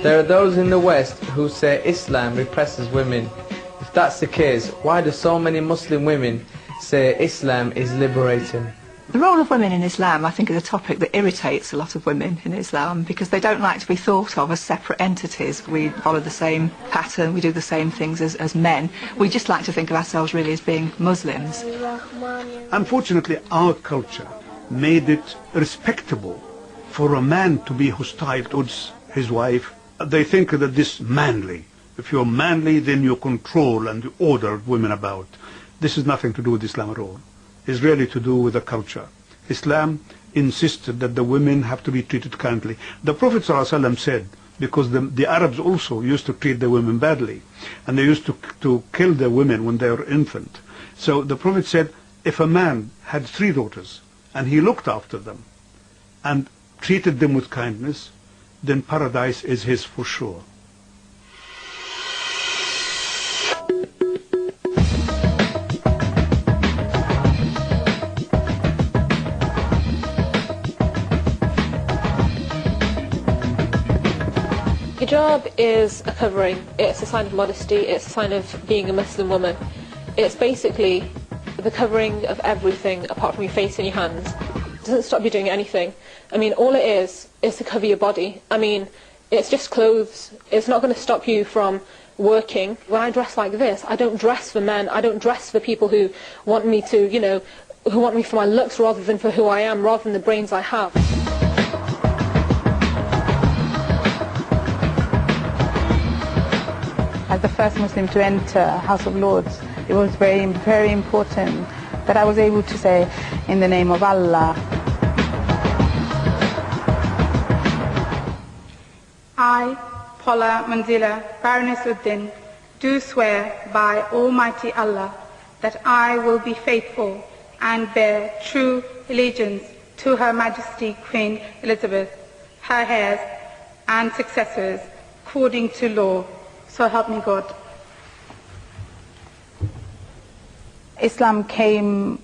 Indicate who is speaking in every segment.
Speaker 1: There are those in the West who say Islam represses women. If that's the case, why do so many Muslim women say Islam is liberating?
Speaker 2: The role of women in Islam, I think, is a topic that irritates a lot of women in Islam because they don't like to be thought of as separate entities. We follow the same pattern, we do the same things as men. We just like to think of ourselves really as being Muslims.
Speaker 3: Unfortunately, our culture made it respectable for a man to be hostile towards his wife. They think that this manly. If you're manly, then you control and you order women about. This has nothing to do with Islam at all. It's really to do with the culture. Islam insisted that the women have to be treated kindly. The Prophet ﷺ said, because the Arabs also used to treat the women badly, and they used to kill the women when they were infant. So the Prophet said, if a man had 3 daughters, and he looked after them, and treated them with kindness, then paradise is his for sure.
Speaker 4: Hijab is a covering, it's a sign of modesty, it's a sign of being a Muslim woman. It's basically the covering of everything apart from your face and your hands. It doesn't stop you doing anything. I mean, all it is to cover your body. I mean, it's just clothes. It's not going to stop you from working. When I dress like this, I don't dress for men, I don't dress for people who want me to, you know, who want me for my looks rather than for who I am, rather than the brains I have.
Speaker 5: As the first Muslim to enter House of Lords, it was very, very important that I was able to say, in the name of Allah.
Speaker 6: I, Paula Manzila, Baroness Uddin, do swear by Almighty Allah that I will be faithful and bear true allegiance to Her Majesty Queen Elizabeth, her heirs and successors, according to law. So help me God.
Speaker 5: Islam came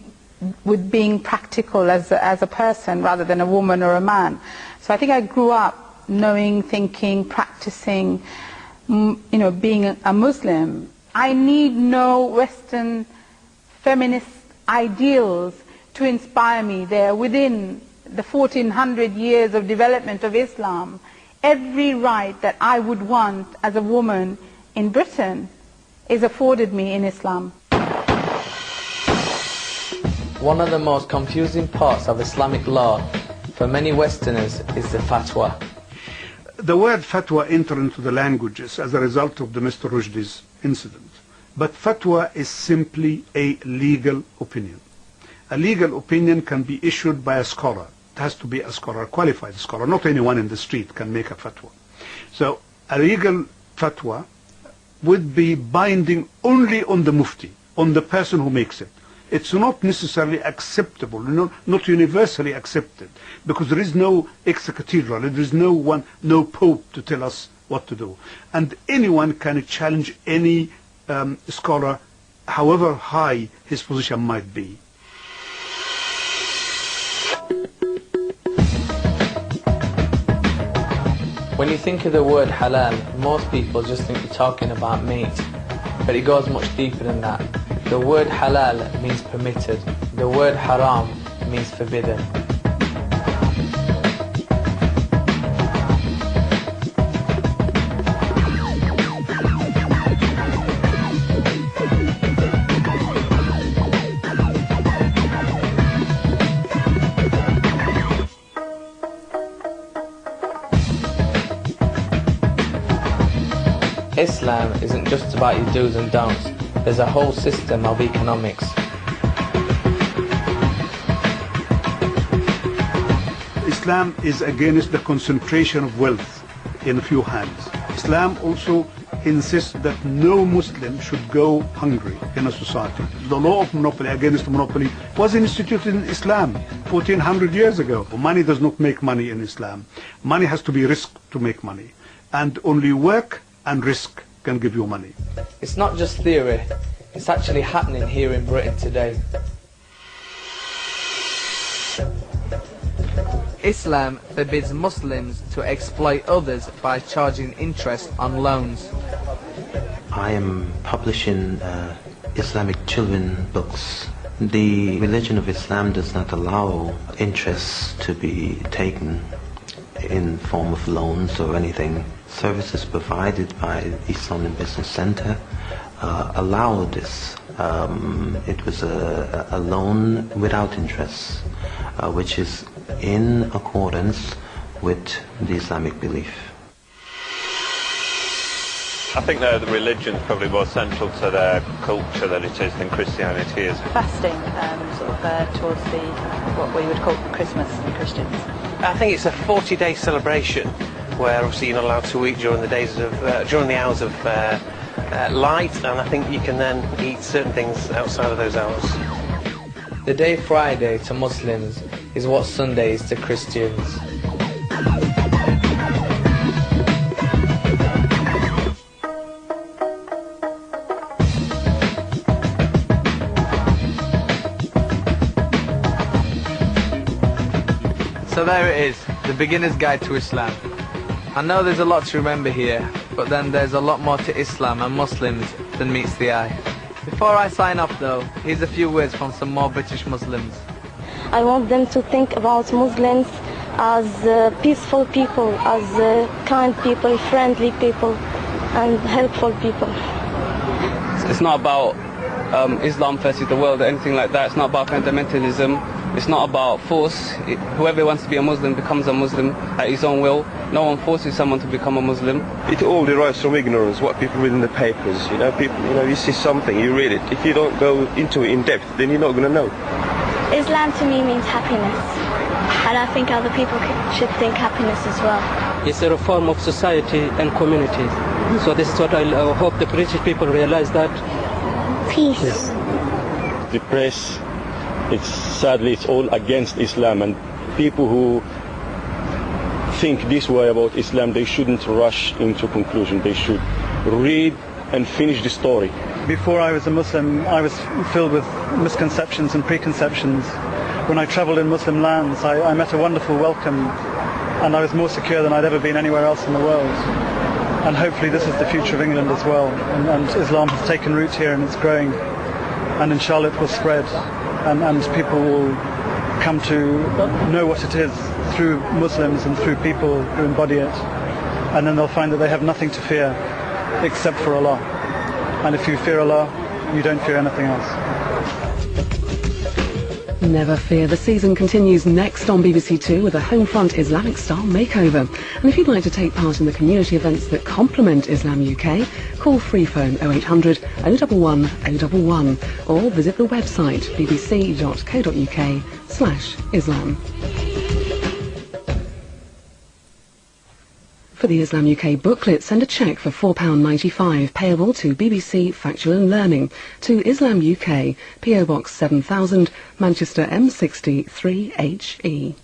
Speaker 5: with being practical as a person rather than a woman or a man. So I think I grew up knowing, thinking, practicing, being a Muslim. I need no Western feminist ideals to inspire me. They're within the 1400 years of development of Islam. Every right that I would want as a woman in Britain is afforded me in Islam.
Speaker 1: One of the most confusing parts of Islamic law for many Westerners is the fatwa.
Speaker 3: The word fatwa entered into the languages as a result of the Mr. Rushdi's incident. But fatwa is simply a legal opinion. A legal opinion can be issued by a scholar. It has to be a scholar, a qualified scholar. Not anyone in the street can make a fatwa. So a legal fatwa would be binding only on the mufti, on the person who makes it. It's not necessarily acceptable, not universally accepted, because there is no ex-cathedral, there is no pope to tell us what to do. And anyone can challenge any scholar, however high his position might be.
Speaker 1: When you think of the word halal, most people just think you're talking about meat, but it goes much deeper than that. The word halal means permitted. The word haram means forbidden. Islam isn't just about your do's and don'ts. There's a whole system of economics.
Speaker 3: Islam is against the concentration of wealth in a few hands. Islam also insists that no Muslim should go hungry in a society. The law of monopoly, against monopoly, was instituted in Islam 1400 years ago. Money does not make money in Islam. Money has to be risked to make money. And only work and risk can give you money.
Speaker 1: It's not just theory, it's actually happening here in Britain today. Islam forbids Muslims to exploit others by charging interest on loans.
Speaker 7: I am publishing Islamic children books. The religion of Islam does not allow interest to be taken in form of loans or anything. Services provided by Islamic Business Center allow this. It was a loan without interest, which is in accordance with the Islamic belief.
Speaker 8: I think the religion is probably more central to their culture than it is than Christianity is.
Speaker 9: Fasting, towards what we would call Christmas in Christians.
Speaker 10: I think it's a 40-day celebration where obviously you're not allowed to eat during the days of during the hours of light, and I think you can then eat certain things outside of those hours.
Speaker 1: The day Friday to Muslims is what Sunday is to Christians. So there it is, the beginner's guide to Islam. I know there's a lot to remember here, but then there's a lot more to Islam and Muslims than meets the eye. Before I sign off though, here's a few words from some more British Muslims.
Speaker 11: I want them to think about Muslims as peaceful people, as kind people, friendly people, and helpful people.
Speaker 12: It's not about Islam versus the world or anything like that. It's not about fundamentalism. It's not about force. Whoever wants to be a Muslim becomes a Muslim at his own will. No one forces someone to become a Muslim.
Speaker 13: It all derives from ignorance, what people read in the papers. You see something, you read it. If you don't go into it in depth, then you're not going to know.
Speaker 11: Islam to me means happiness, and I think other people should think happiness as well.
Speaker 14: It's a reform of society and community. So this is what I hope the British people realize, that
Speaker 11: peace.
Speaker 13: The press, sadly it's all against Islam, and people who think this way about Islam, they shouldn't rush into conclusion. They should read and finish the story.
Speaker 15: Before I was a Muslim, I was filled with misconceptions and preconceptions. When I travelled in Muslim lands, I met a wonderful welcome, and I was more secure than I'd ever been anywhere else in the world. And hopefully this is the future of England as well. And Islam has taken root here and it's growing, and inshallah it will spread, and people will come to know what it is through Muslims and through people who embody it, and then they'll find that they have nothing to fear except for Allah. And if you fear Allah, you don't fear anything else.
Speaker 16: Never fear, the season continues next on BBC Two with a Homefront Islamic style makeover. And if you'd like to take part in the community events that complement Islam UK, call free phone 0800 011 011 or visit the website bbc.co.uk/Islam. For the Islam UK booklet, send a cheque for £4.95 payable to BBC Factual and Learning to Islam UK, PO Box 7000, Manchester M60 3HE.